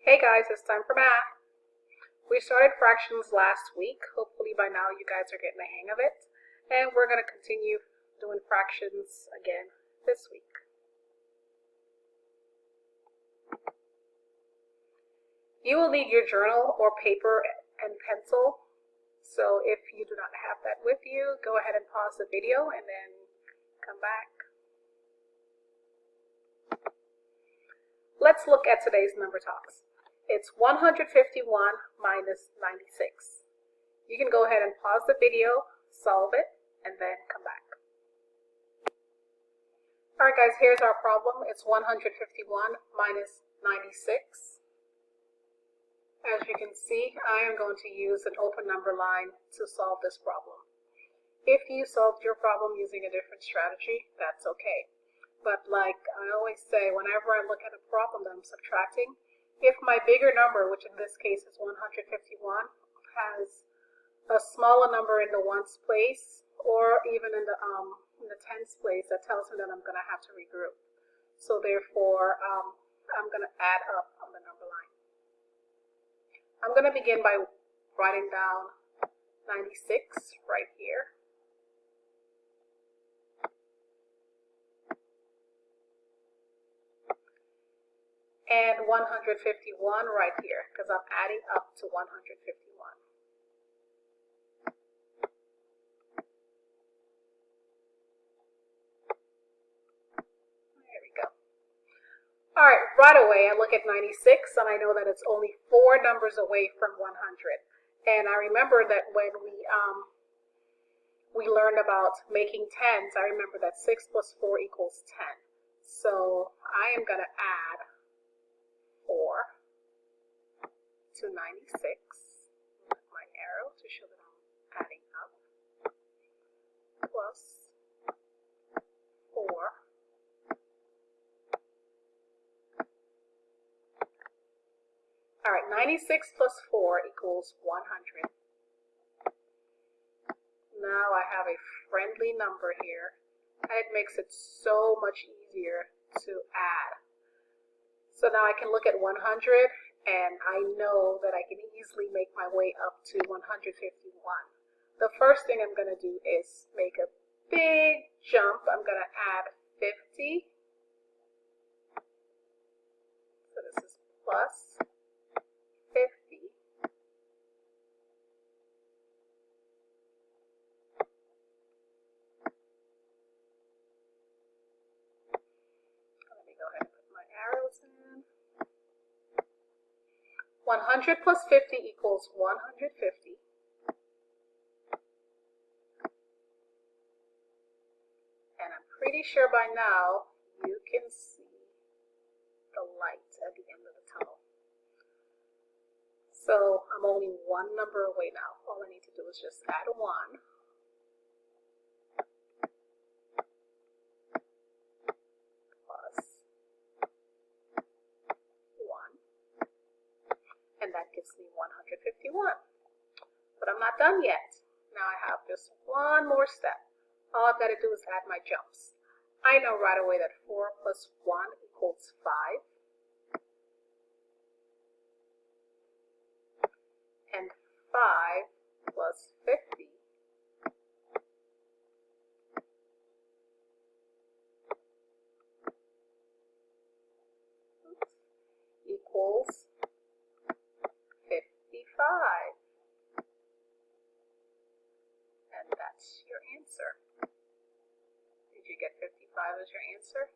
Hey guys, it's time for math. We started fractions last week. Hopefully by now you guys are getting the hang of it. And we're going to continue doing fractions again this week. You will need your journal or paper and pencil. So if you do not have that with you, go ahead and pause the video and then come back. Let's look at today's number talks. It's 151 minus 96. You can go ahead and pause the video, solve it, and then come back. Alright guys, here's our problem. It's 151 minus 96. As you can see, I am going to use an open number line to solve this problem. If you solved your problem using a different strategy, that's okay. But like I always say, whenever I look at a problem that I'm subtracting, if my bigger number, which in this case is 151, has a smaller number in the ones place or even in the tens place, that tells me that I'm going to have to regroup. So therefore, I'm going to add up on the number line. I'm going to begin by writing down 96 right here. And 151 right here, because I'm adding up to 151. There we go. Alright, right away I look at 96 and I know that it's only 4 numbers away from 100. And I remember that when we learned about making tens, I remember that 6 plus 4 equals 10. So I am going to add 4 to 96, my arrow to show that I'm adding up, plus 4, alright, 96 plus 4 equals 100. Now I have a friendly number here, and it makes it so much easier to add. So now I can look at 100 and I know that I can easily make my way up to 151. The first thing I'm going to do is make a big jump. I'm going to add 50. So this is plus 50. Let me go ahead and put my arrows in. 100 plus 50 equals 150. And I'm pretty sure by now you can see the light at the end of the tunnel. So I'm only one number away now. All I need to do is just add 1. And that gives me 151. But I'm not done yet. Now I have just one more step. All I've got to do is add my jumps. I know right away that 4 plus 1 equals 5. And 5 plus 50 equals 55. And that's your answer. Did you get 55 as your answer?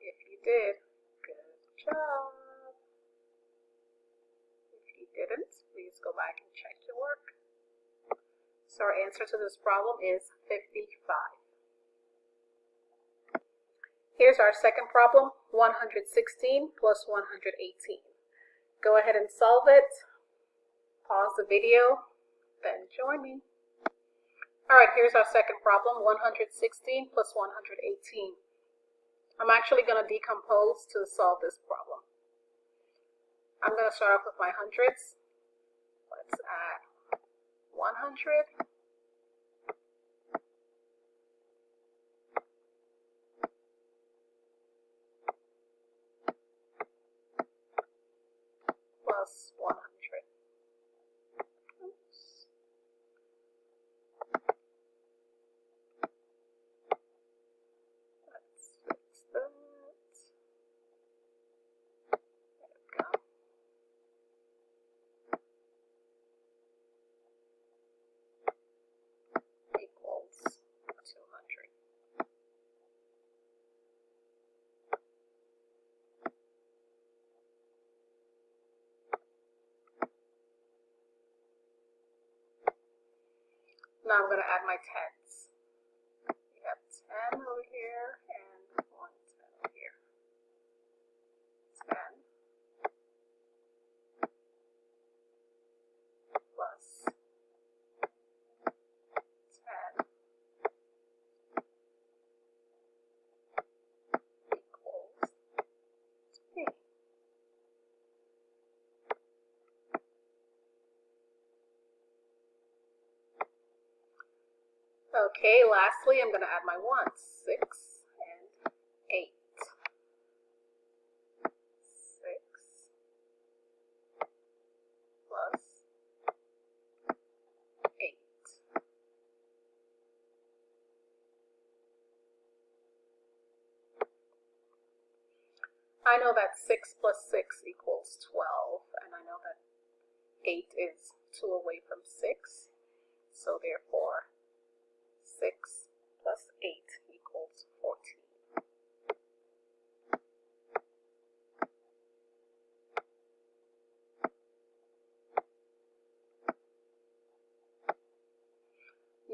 If you did, good job. If you didn't, please go back and check your work. So our answer to this problem is 55. Here's our second problem, 116 plus 118. Go ahead and solve it. Pause the video, then join me. Alright, here's our second problem, 116 plus 118. I'm actually going to decompose to solve this problem. I'm going to start off with my hundreds. Let's add 100. Now I'm going to add my tens. We have 10 over here and 1 10 over here. 10 plus 10 equals 3. Okay, lastly, I'm going to add my 1s, 6 and 8. 6 plus 8. I know that 6 plus 6 equals 12, and I know that 8 is 2 away from 6, so therefore 6 plus 8 equals 14.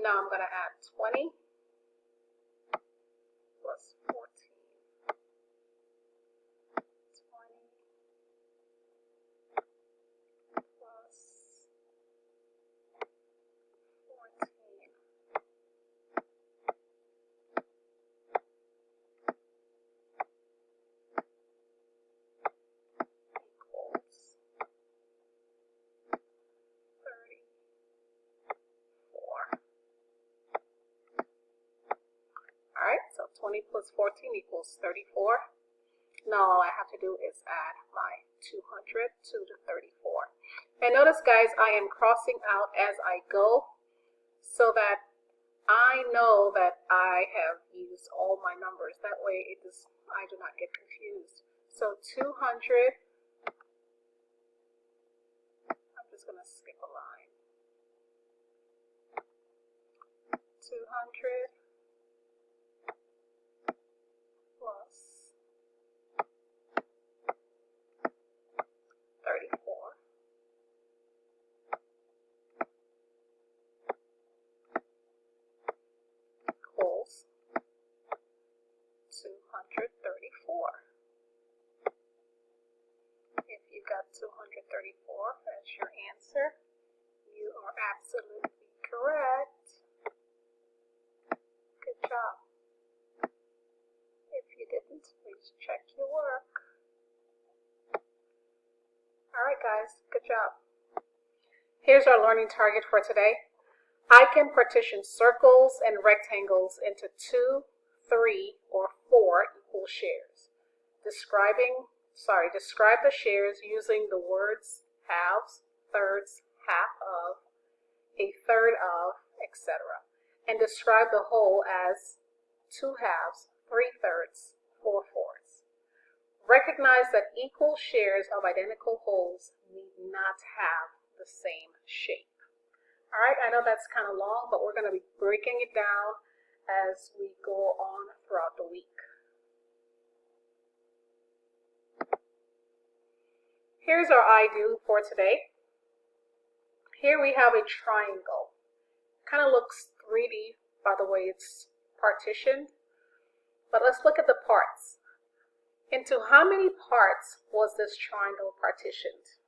Now I'm going to add 20 plus 14. 20 plus 14 equals 34. Alright, so 20 plus 14 equals 34. Now all I have to do is add my 200 to the 34. And notice, guys, I am crossing out as I go so that I know that I have used all my numbers. That way I do not get confused. So 200, I'm just going to skip a line. 200 plus 34 equals 234. If you got 234 as your answer, you are absolutely correct. Good job. If you didn't, please check your work. Alright guys, good job. Here's our learning target for today. I can partition circles and rectangles into 2, 3, or 4 equal shares. Describe the shares using the words halves, thirds, half of, a third of, etc. And describe the whole as 2 halves, 3 thirds, 4 fourths. Recognize that equal shares of identical wholes need not have the same shape. Alright, I know that's kind of long, but we're going to be breaking it down as we go on throughout the week. Here's our I do for today. Here we have a triangle. Kind of looks 3D by the way it's partitioned, but let's look at the parts. Into how many parts was this triangle partitioned?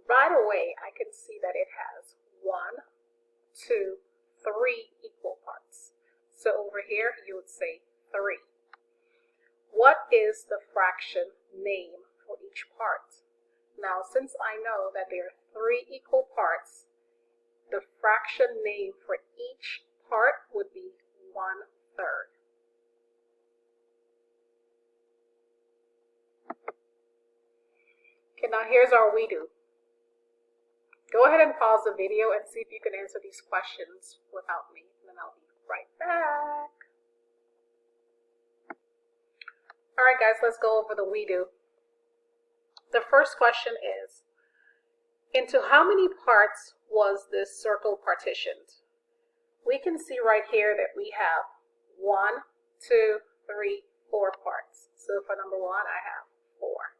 Right away, I can see that it has 1, 2, 3 equal parts. So over here, you would say 3. What is the fraction name for each part? Now, since I know that there are 3 equal parts, the fraction name for each part would be 1/3. Okay, now here's our we do. Go ahead and pause the video and see if you can answer these questions without me, and then I'll be right back. Alright guys, let's go over the we do. The first question is, into how many parts was this circle partitioned? We can see right here that we have 1, 2, 3, 4 parts. So for number 1, I have 4.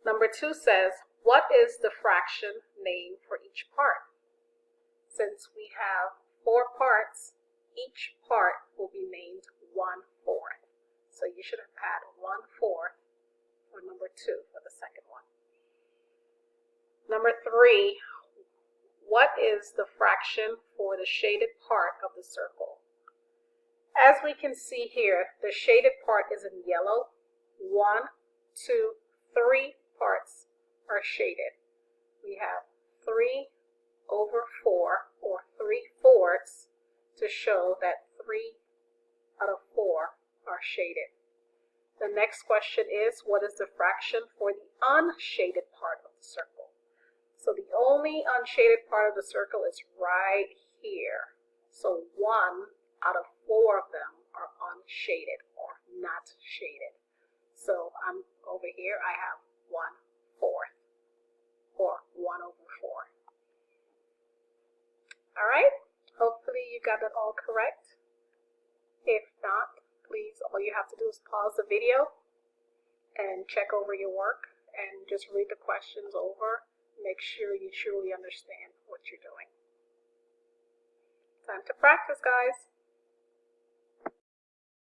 Number 2 says, what is the fraction name for each part? Since we have 4 parts, each part will be named 1/4. So you should have had 1/4 for number 2 for the second one. Number 3, what is the fraction for the shaded part of the circle? As we can see here, the shaded part is in yellow. 1, 2, 3 parts are shaded. We have 3/4 or 3/4 to show that 3 out of 4 are shaded. The next question is, what is the fraction for the unshaded part of the circle? So the only unshaded part of the circle is right here. So 1 out of 4 of them are unshaded or not shaded. So I'm over here, I have 1/4 or 1/4. All right, hopefully you got that all correct. If not, please, all you have to do is pause the video and check over your work and just read the questions over. Make sure you truly understand what you're doing. Time to practice, guys.